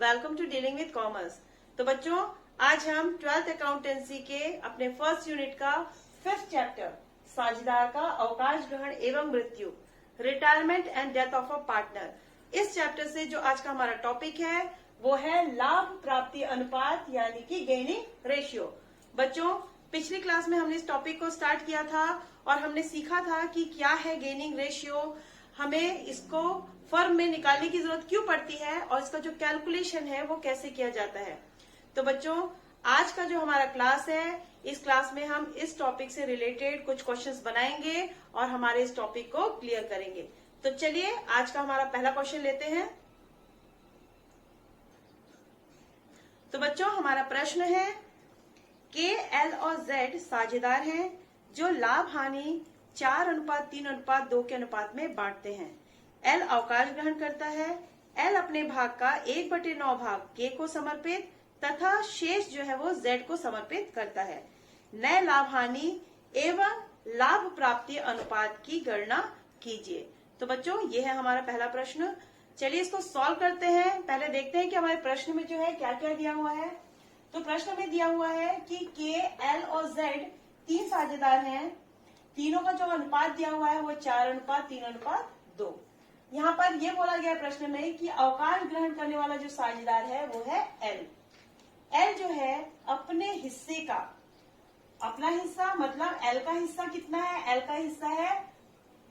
Welcome to dealing with commerce. तो बच्चों, आज हम 12th अकाउंटेंसी के अपने फर्स्ट यूनिट का 5th चैप्टर साझेदार का अवकाश ग्रहण एवं मृत्यु, retirement and death of a partner, इस चैप्टर से जो आज का हमारा टॉपिक है वो है लाभ प्राप्ति अनुपात यानी कि गेनिंग रेशियो। बच्चों, पिछली क्लास में हमने इस टॉपिक को स्टार्ट किया था और हमने सीखा था कि क्या है गेनिंग रेशियो, हमें इसको फर्म में निकालने की जरूरत क्यों पड़ती है और इसका जो कैलकुलेशन है वो कैसे किया जाता है। तो बच्चों, आज का जो हमारा क्लास है, इस क्लास में हम इस टॉपिक से रिलेटेड कुछ क्वेश्चंस बनाएंगे और हमारे इस टॉपिक को क्लियर करेंगे। तो चलिए आज का हमारा पहला क्वेश्चन लेते हैं। तो बच्चों, हमारा प्रश्न है के, एल और जेड साझेदार हैं जो लाभ हानि 4:3:2 के अनुपात में बांटते हैं। एल अवकाश ग्रहण करता है। एल अपने भाग का 1/9 भाग के को समर्पित तथा शेष जो है वो जेड को समर्पित करता है। नए लाभ हानि एवं लाभ प्राप्ति अनुपात की गणना कीजिए। तो बच्चों, ये है हमारा पहला प्रश्न। चलिए इसको सॉल्व करते हैं। पहले देखते हैं कि हमारे प्रश्न में जो है क्या क्या दिया हुआ है। तो प्रश्न में दिया हुआ है कि के, एल और जेड 3 साझेदार हैं। तीनों का जो अनुपात दिया हुआ है वो 4:3:2। यहाँ पर ये बोला गया प्रश्न में कि अवकाश ग्रहण करने वाला जो साझेदार है वो है एल। एल जो है अपने हिस्से का, अपना हिस्सा मतलब एल का हिस्सा कितना है? एल का हिस्सा है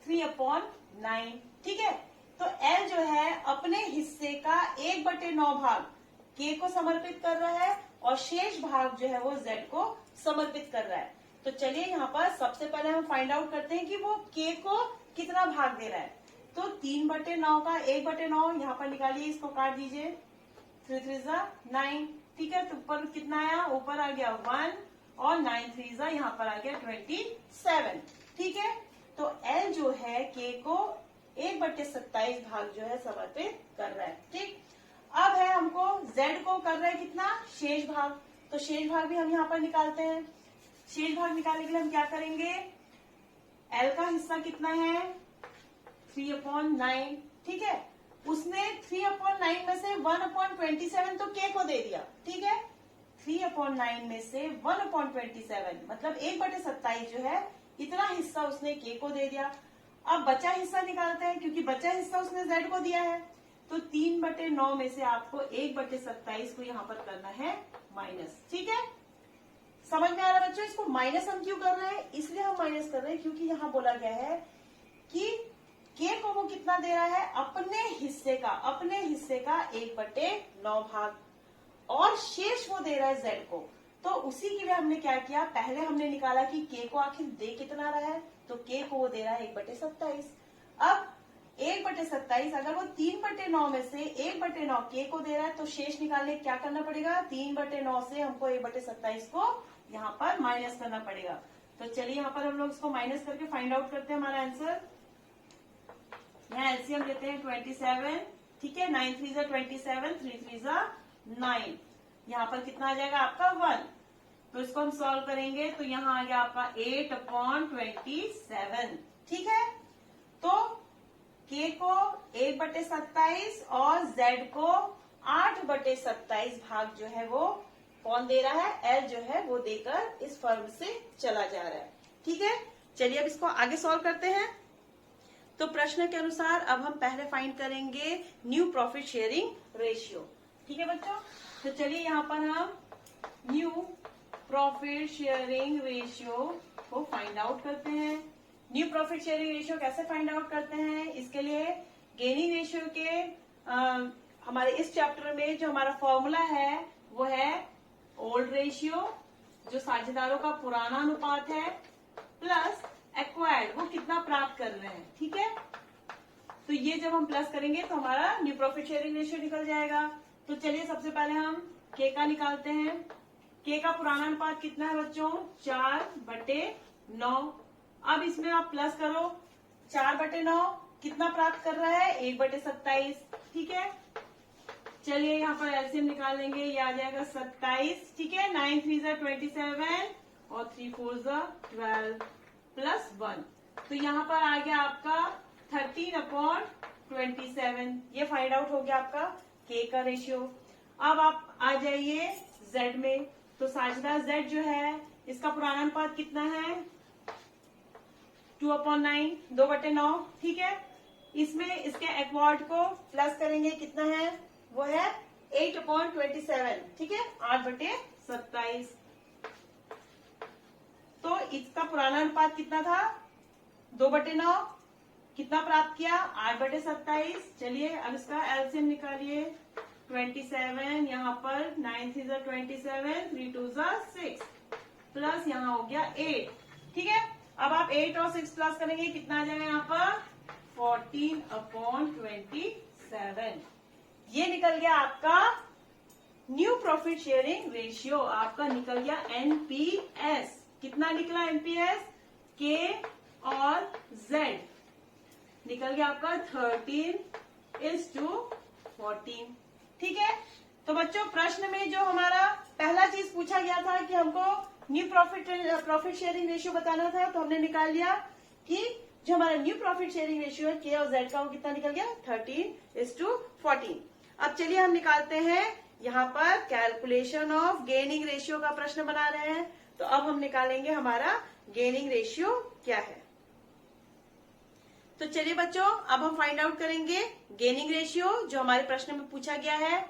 3/9। ठीक है, तो एल जो है अपने हिस्से का 1/9 भाग के को समर्पित कर रहा है और शेष भाग जो है वो जेड को समर्पित कर रहा है। तो चलिए यहाँ पर सबसे पहले हम फाइंड आउट करते हैं कि वो के को कितना भाग दे रहा है। तो 3/9 का 1/9 यहाँ पर निकालिए, इसको काट दीजिए। 3 3 9। ठीक है, तो ऊपर कितना आया? ऊपर आ गया 1 और 9 3 यहाँ पर आ गया 27। ठीक है, तो एल जो है के को 1/27 भाग जो है समर्पित कर रहा है। ठीक, अब है हमको जेड को कर रहा है कितना? शेष भाग। तो शेष भाग भी हम यहाँ पर निकालते हैं। शेष भाग निकालने के लिए हम क्या करेंगे? एल का हिस्सा कितना है? 3/9। ठीक है, उसने 3/9 में से 1/27 तो के को दे दिया। ठीक है, 3/9 में से 1/27 मतलब 1/27 जो है इतना हिस्सा उसने के को दे दिया। अब बचा हिस्सा निकालते हैं, क्योंकि बचा हिस्सा उसने जेड को दिया है। तो 3/9 में से आपको 1/27 को यहाँ पर करना है माइनस। ठीक है, समझ में आ रहा है बच्चों? इसको माइनस हम क्यों कर रहे हैं? इसलिए हम माइनस कर रहे हैं क्योंकि यहाँ बोला गया है कि के को वो कितना दे रहा है? अपने हिस्से का 1/9 भाग और शेष वो दे रहा है जेड को। तो उसी के लिए हमने क्या किया? पहले हमने निकाला कि के को आखिर दे कितना रहा है। तो के को वो दे रहा है 1/27। अब 1/27 अगर वो 3/9 में से 1/9 के को दे रहा है तो शेष निकालने क्या करना पड़ेगा? 3/9 से हमको 1/27 को यहाँ पर माइनस करना पड़ेगा। तो चलिए यहाँ पर हम लोग इसको माइनस करके फाइंड आउट करते हैं हमारा आंसर। यहाँ एलसीएम लेते हैं 27। ठीक है, 9 3 27, 3 3 9। यहाँ पर कितना आ जाएगा आपका? 1। तो इसको हम सॉल्व करेंगे तो यहाँ आ गया आपका 8/27। ठीक है, तो के को 1/27 और जेड को 8/27 भाग जो है वो कौन दे रहा है? एल जो है वो देकर इस फर्म से चला जा रहा है। ठीक है, चलिए अब इसको आगे सॉल्व करते हैं। तो प्रश्न के अनुसार अब हम पहले फाइंड करेंगे न्यू प्रॉफिट शेयरिंग रेशियो। ठीक है बच्चों, तो चलिए यहाँ पर हम न्यू प्रॉफिट शेयरिंग रेशियो को फाइंड आउट करते हैं। न्यू प्रॉफिट शेयरिंग रेशियो कैसे फाइंड आउट करते हैं? इसके लिए गेनिंग रेशियो के हमारे इस चैप्टर में जो हमारा फॉर्मूला है वो है ओल्ड रेशियो, जो साझेदारों का पुराना अनुपात है, प्लस एक्वायर्ड, वो कितना प्राप्त कर रहे हैं। ठीक है, तो ये जब हम प्लस करेंगे तो हमारा न्यू प्रॉफिट शेयरिंग रेशियो निकल जाएगा। तो चलिए सबसे पहले हम के का निकालते हैं। के का पुराना अनुपात कितना है बच्चों? 4/9। अब इसमें आप प्लस करो, 4/9 कितना प्राप्त कर रहा है? 1/27। ठीक है, चलिए यहाँ पर एलसीएम निकाल लेंगे, ये आ जाएगा 27। ठीक है, 9 3 27 और 3 4 12 प्लस 1। तो यहाँ पर आ गया आपका 13/27। ये फाइंड आउट हो गया आपका के का रेशियो। अब आप आ जाइए Z में, तो साझेदार Z जो है इसका पुराना अनुपात कितना है 2/9, 2/9, ठीक है। इसमें इसके एक्वार्ड को प्लस करेंगे, कितना है वो है 8/27, ठीक है, 8/27। तो इसका पुराना अनुपात कितना था 2/9, कितना प्राप्त किया 8/27। चलिए अब इसका एलसीएम निकालिए, 27, यहाँ पर 9 3 27, 3 2 6, प्लस यहाँ हो गया 8, ठीक है। अब आप 8 और 6 प्लस करेंगे, कितना आ जाएगा यहाँ पर 14/27। ये निकल गया आपका न्यू प्रॉफिट शेयरिंग रेशियो, आपका निकल गया एनपीएस। कितना निकला एनपीएस, के और जेड निकल गया आपका 13:14, ठीक है। तो बच्चों प्रश्न में जो हमारा पहला चीज पूछा गया था कि हमको न्यू प्रॉफिट शेयरिंग रेशियो बताना था, तो हमने निकाल लिया कि जो हमारा न्यू प्रॉफिट शेयरिंग रेशियो है के और जेड का वो कितना निकल गया 13:14। अब चलिए हम निकालते हैं यहाँ पर कैलकुलेशन ऑफ गेनिंग रेशियो का प्रश्न बना रहे हैं, तो अब हम निकालेंगे हमारा गेनिंग रेशियो क्या है। तो चलिए बच्चों अब हम फाइंड आउट करेंगे गेनिंग रेशियो जो हमारे प्रश्न में पूछा गया है।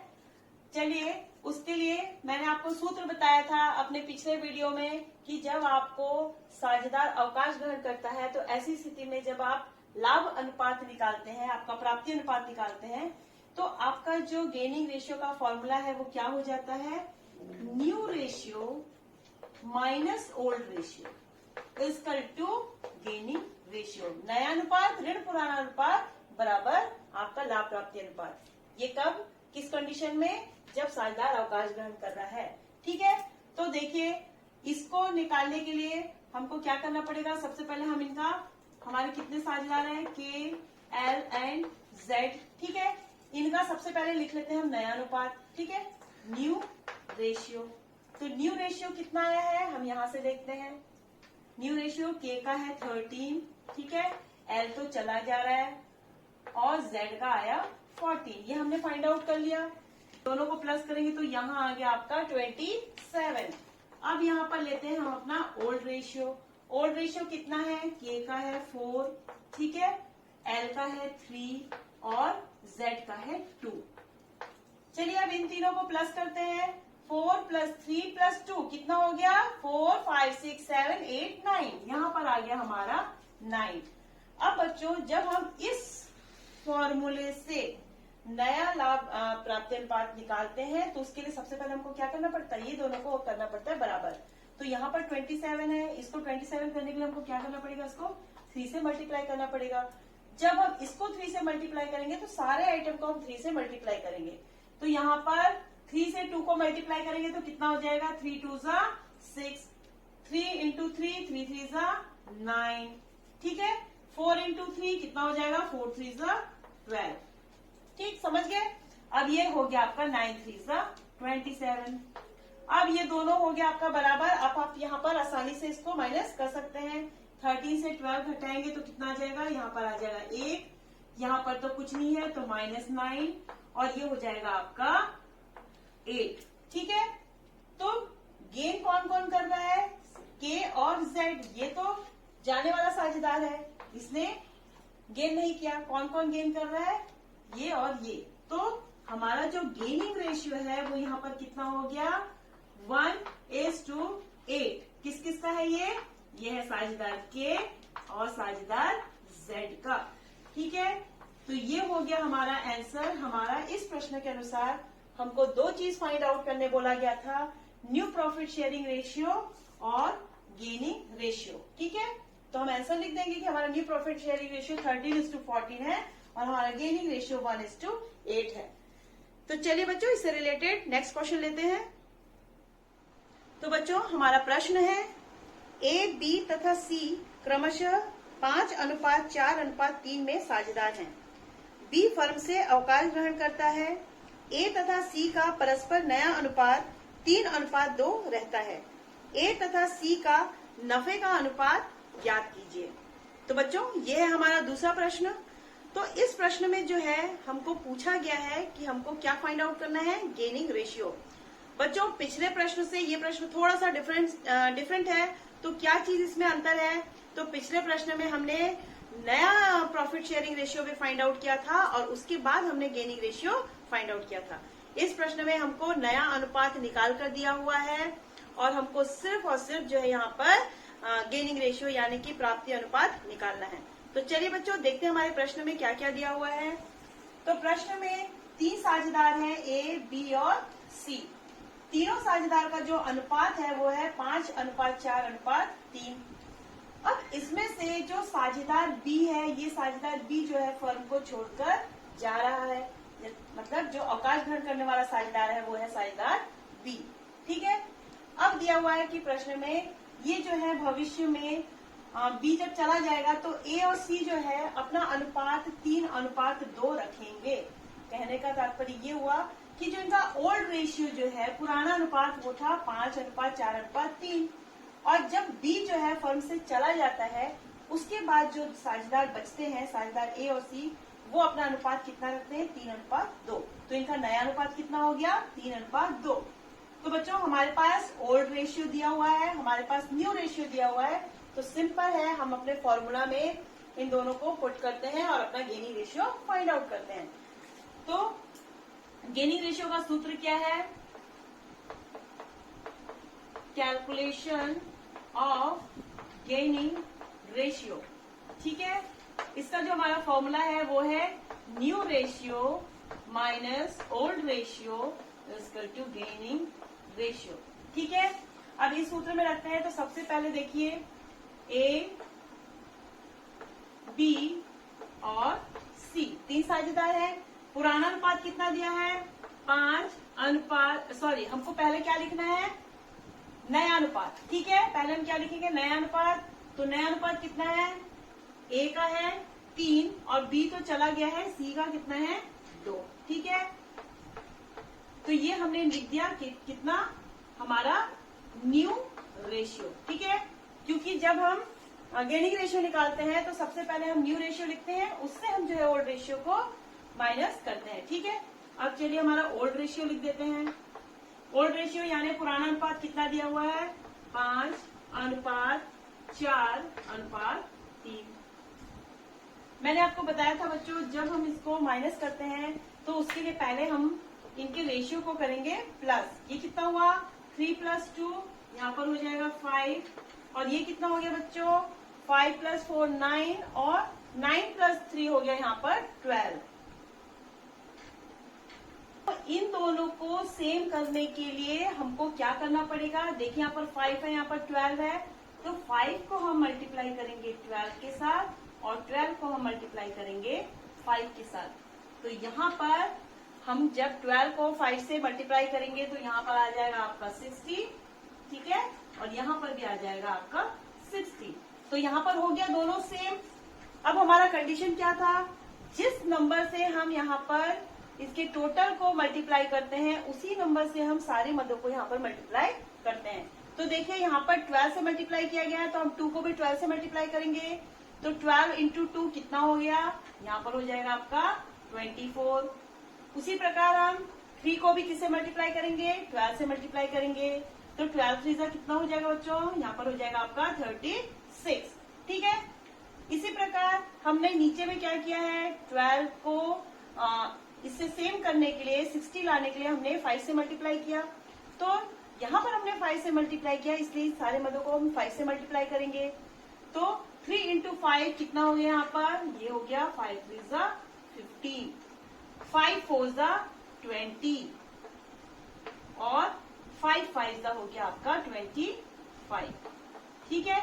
चलिए उसके लिए मैंने आपको सूत्र बताया था अपने पिछले वीडियो में कि जब आपको साझेदार अवकाश ग्रहण करता है तो ऐसी स्थिति में जब आप लाभ अनुपात निकालते हैं, आपका प्राप्ति अनुपात निकालते हैं, तो आपका जो गेनिंग रेशियो का फॉर्मूला है वो क्या हो जाता है, new ratio minus old ratio equal to gaining ratio. नया अनुपात ऋण पुराना अनुपात बराबर आपका लाभ प्राप्ति अनुपात। ये कब किस कंडीशन में, जब साझेदार अवकाश ग्रहण कर रहा है, ठीक है। तो देखिए इसको निकालने के लिए हमको क्या करना पड़ेगा, सबसे पहले हम इनका हमारे कितने साझेदार हैं के एल एंड जेड, ठीक है, इनका सबसे पहले लिख लेते हैं हम नया अनुपात, ठीक है, न्यू रेशियो। तो न्यू रेशियो कितना आया है हम यहां से देखते हैं, न्यू रेशियो के का है 13, ठीक है, एल तो चला जा रहा है और जेड का आया 14, ये हमने फाइंड आउट कर लिया। दोनों को प्लस करेंगे तो यहाँ आ गया आपका 27। अब यहाँ पर लेते हैं हम अपना ओल्ड रेशियो। ओल्ड रेशियो कितना है, के का है 4, ठीक है, एल का है 3 और जेड का है 2। चलिए अब इन तीनों को प्लस करते हैं, 4 + 3 + 2 कितना हो गया 4 5 6 7 8 9, यहाँ पर आ गया हमारा 9। अब बच्चों जब हम इस फॉर्मूले से नया लाभ प्राप्ति अनुपात निकालते हैं तो उसके लिए सबसे पहले हमको क्या करना पड़ता है, ये दोनों को करना पड़ता है बराबर। तो यहाँ पर 27 है, इसको 27 करने के लिए हमको क्या करना पड़ेगा, इसको 3 से मल्टीप्लाई करना पड़ेगा। जब हम इसको 3 से मल्टीप्लाई करेंगे तो सारे आइटम को हम 3 से मल्टीप्लाई करेंगे। तो यहाँ पर 3 से 2 को मल्टीप्लाई करेंगे तो कितना हो जाएगा 3 2 6, 3 × 3 3 3 9, ठीक है, 4 × 3 कितना हो जाएगा 4 3 12, ठीक, समझ गए। अब ये हो गया आपका 9 3 27। अब ये दोनों हो गया आपका बराबर। अब आप यहाँ पर आसानी से इसको माइनस कर सकते हैं, 13 से 12 घटाएंगे तो कितना आ जाएगा, यहाँ पर आ जाएगा 1, यहाँ पर तो कुछ नहीं है तो -9 और ये हो जाएगा आपका 8, ठीक है। तो गेन कौन कौन कर रहा है, के और जेड, ये तो जाने वाला साझेदार है, इसने गेन नहीं किया। कौन कौन गेन कर रहा है, ये और ये। तो हमारा जो गेनिंग रेशियो है वो यहाँ पर कितना हो गया 1:8। किस किस का है ये है साझेदार के और साझेदार जेड का, ठीक है। तो ये हो गया हमारा आंसर। हमारा इस प्रश्न के अनुसार हमको 2 चीज फाइंड आउट करने बोला गया था, न्यू प्रॉफिट शेयरिंग रेशियो और गेनिंग रेशियो, ठीक है। तो हम आंसर लिख देंगे कि हमारा न्यू प्रॉफिट शेयरिंग रेशियो 13:14 है और हमारा गेनिंग रेशियो 1:8 है। तो चलिए बच्चों इससे रिलेटेड नेक्स्ट क्वेश्चन लेते हैं। तो बच्चों हमारा प्रश्न है ए, बी तथा सी क्रमशः 5:4:3 में साझेदार हैं। बी फर्म से अवकाश ग्रहण करता है। ए तथा सी का परस्पर नया अनुपात 3:2 रहता है। ए तथा सी का नफे का अनुपात ज्ञात कीजिए। तो बच्चों ये है हमारा दूसरा प्रश्न। तो इस प्रश्न में जो है हमको पूछा गया है कि हमको क्या फाइंड आउट करना है, गेनिंग रेशियो। बच्चों पिछले प्रश्न से ये प्रश्न थोड़ा सा डिफरेंट है। तो क्या चीज इसमें अंतर है, तो पिछले प्रश्न में हमने नया प्रॉफिट शेयरिंग रेशियो भी फाइंड आउट किया था और उसके बाद हमने गेनिंग रेशियो फाइंड आउट किया था। इस प्रश्न में हमको नया अनुपात निकाल कर दिया हुआ है और हमको सिर्फ और सिर्फ जो है यहाँ पर गेनिंग रेशियो यानी कि प्राप्ति अनुपात निकालना है। तो चलिए बच्चों देखते हैं हमारे प्रश्न में क्या क्या दिया हुआ है। तो प्रश्न में 3 साझेदार हैं, ए, बी और सी। तीनों साझेदार का जो अनुपात है वो है 5:4:3। अब इसमें से जो साझेदार बी है, ये साझेदार बी जो है फर्म को छोड़कर जा रहा है, मतलब जो अवकाश ग्रहण करने वाला साझेदार है वो है साझेदार बी। ठीक है, अब दिया हुआ है कि प्रश्न में ये जो है भविष्य में बी जब चला जाएगा तो ए और सी जो है अपना अनुपात 3:2 रखेंगे। कहने का तात्पर्य ये हुआ कि जो इनका ओल्ड रेशियो जो है, पुराना अनुपात वो था 5:4:3 और जब बी जो है फर्म से चला जाता है उसके बाद जो साझेदार बचते हैं, साझेदार ए और सी, वो अपना अनुपात कितना रखते हैं, 3:2। तो इनका नया अनुपात कितना हो गया, 3:2। तो बच्चों हमारे पास ओल्ड रेशियो दिया हुआ है, हमारे पास न्यू रेशियो दिया हुआ है, तो सिंपल है, हम अपने फॉर्मूला में इन दोनों को पुट करते हैं और अपना गेनिंग रेशियो फाइंड आउट करते हैं। तो गेनिंग रेशियो का सूत्र क्या है, कैलकुलेशन ऑफ गेनिंग रेशियो। ठीक है, इसका जो हमारा फॉर्मूला है वो है new ratio minus old ratio equal to gaining ratio. ठीक है, अब इस सूत्र में रखते हैं। तो सबसे पहले देखिए ए, बी और सी 3 साझेदार है। पुराना अनुपात कितना दिया है, 5:, सॉरी हमको पहले क्या लिखना है, नया अनुपात। ठीक है, पहले हम क्या लिखेंगे, नया अनुपात। तो नया अनुपात कितना है, ए का है 3 और बी तो चला गया है, सी का कितना है 2। ठीक है, तो ये हमने लिख दिया कि कितना हमारा न्यू रेशियो। ठीक है, क्योंकि जब हम गेनिंग रेशियो निकालते हैं तो सबसे पहले हम न्यू रेशियो लिखते हैं, उससे हम जो है ओल्ड रेशियो को माइनस करते हैं। ठीक है, अब चलिए हमारा ओल्ड रेशियो लिख देते हैं। ओल्ड रेशियो यानी पुराना अनुपात कितना दिया हुआ है, 5:4:3। मैंने आपको बताया था बच्चों, जब हम इसको माइनस करते हैं तो उसके लिए पहले हम इनके रेशियो को करेंगे प्लस। ये कितना हुआ, 3 + 2, यहाँ पर हो जाएगा 5 और ये कितना हो गया बच्चों, 5 + 4 9 और 9 + 3 हो गया यहाँ पर 12। तो इन दोनों को सेम करने के लिए हमको क्या करना पड़ेगा, देखिए यहाँ पर 5 है, यहाँ पर 12 है, तो 5 को हम मल्टीप्लाई करेंगे 12 के साथ और 12 को हम मल्टीप्लाई करेंगे 5 के साथ। तो यहाँ पर हम जब 12 को 5 से मल्टीप्लाई करेंगे तो यहाँ पर आ जाएगा आपका 60। ठीक है, और यहाँ पर भी आ जाएगा आपका 60। तो यहाँ पर हो गया दोनों सेम। अब हमारा कंडीशन क्या था, जिस नंबर से हम यहाँ पर इसके टोटल को मल्टीप्लाई करते हैं उसी नंबर से हम सारे मदों को यहाँ पर मल्टीप्लाई करते हैं। तो देखिए यहाँ पर 12 से मल्टीप्लाई किया गया है तो हम 2 को भी 12 से मल्टीप्लाई करेंगे। तो 12 × 2 कितना हो गया, यहाँ पर हो जाएगा आपका 24। उसी प्रकार हम 3 को भी किससे मल्टीप्लाई करेंगे, 12 से मल्टीप्लाई करेंगे। तो 12 3 कितना हो जाएगा बच्चों, यहाँ पर हो जाएगा आपका 36। ठीक है, इसी प्रकार हमने नीचे में क्या किया है, 12 को इससे सेम करने के लिए 60 लाने के लिए हमने 5 से मल्टीप्लाई किया। तो यहाँ पर हमने 5 से मल्टीप्लाई किया, इसलिए सारे मदों को हम 5 से मल्टीप्लाई करेंगे। तो 3 × 5 कितना हो गया, यहाँ पर ये हो गया 5 3 15, 5 4 20 और 5 5 हो गया आपका 25। ठीक है,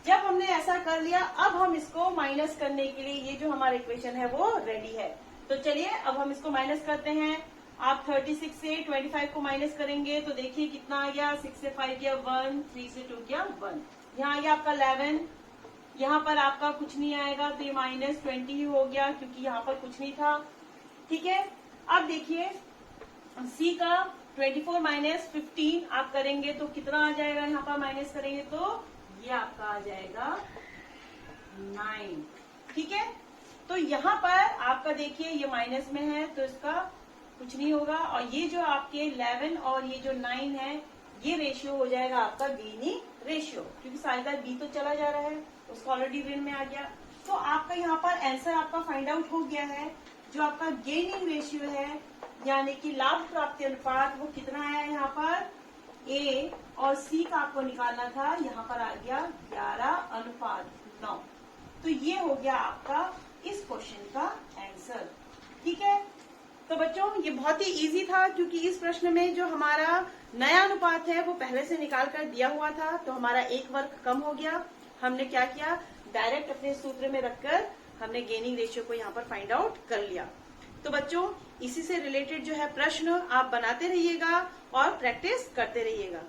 जब हमने ऐसा कर लिया अब हम इसको माइनस करने के लिए ये जो हमारा इक्वेशन है वो रेडी है। तो चलिए अब हम इसको माइनस करते हैं। आप 36 से 25 को माइनस करेंगे तो देखिए कितना आ गया, 6 से 5 गया 1, 3 से 2 गया 1, यहाँ आ गया आपका 11। यहाँ पर आपका कुछ नहीं आएगा तो ये -20 ही हो गया क्योंकि यहाँ पर कुछ नहीं था। ठीक है, अब देखिए सी का 24 - 15 आप करेंगे तो कितना आ जाएगा, यहाँ पर माइनस करेंगे तो ये आपका आ जाएगा 9। ठीक है, तो यहाँ पर आपका देखिए ये माइनस में है तो इसका कुछ नहीं होगा, और ये जो आपके 11 और ये जो 9 है ये रेशियो हो जाएगा आपका गेनिंग रेशियो, क्योंकि साझेदार बी तो चला जा रहा है, उसका ऑलरेडी ऋण में आ गया। तो आपका यहाँ पर आंसर आपका फाइंड आउट हो गया है। जो आपका गेनिंग रेशियो है यानी कि लाभ प्राप्ति अनुपात वो कितना है, यहाँ पर ए और सी का आपको निकालना था, यहाँ पर आ गया 11:9। तो ये हो गया आपका इस क्वेश्चन का आंसर। ठीक है, तो बच्चों ये बहुत ही इजी था, क्योंकि इस प्रश्न में जो हमारा नया अनुपात है वो पहले से निकाल कर दिया हुआ था, तो हमारा एक वर्ग कम हो गया। हमने क्या किया, डायरेक्ट अपने सूत्र में रखकर हमने गेनिंग रेशियो को यहाँ पर फाइंड आउट कर लिया। तो बच्चों इसी से रिलेटेड जो है प्रश्न आप बनाते रहिएगा और प्रैक्टिस करते रहिएगा।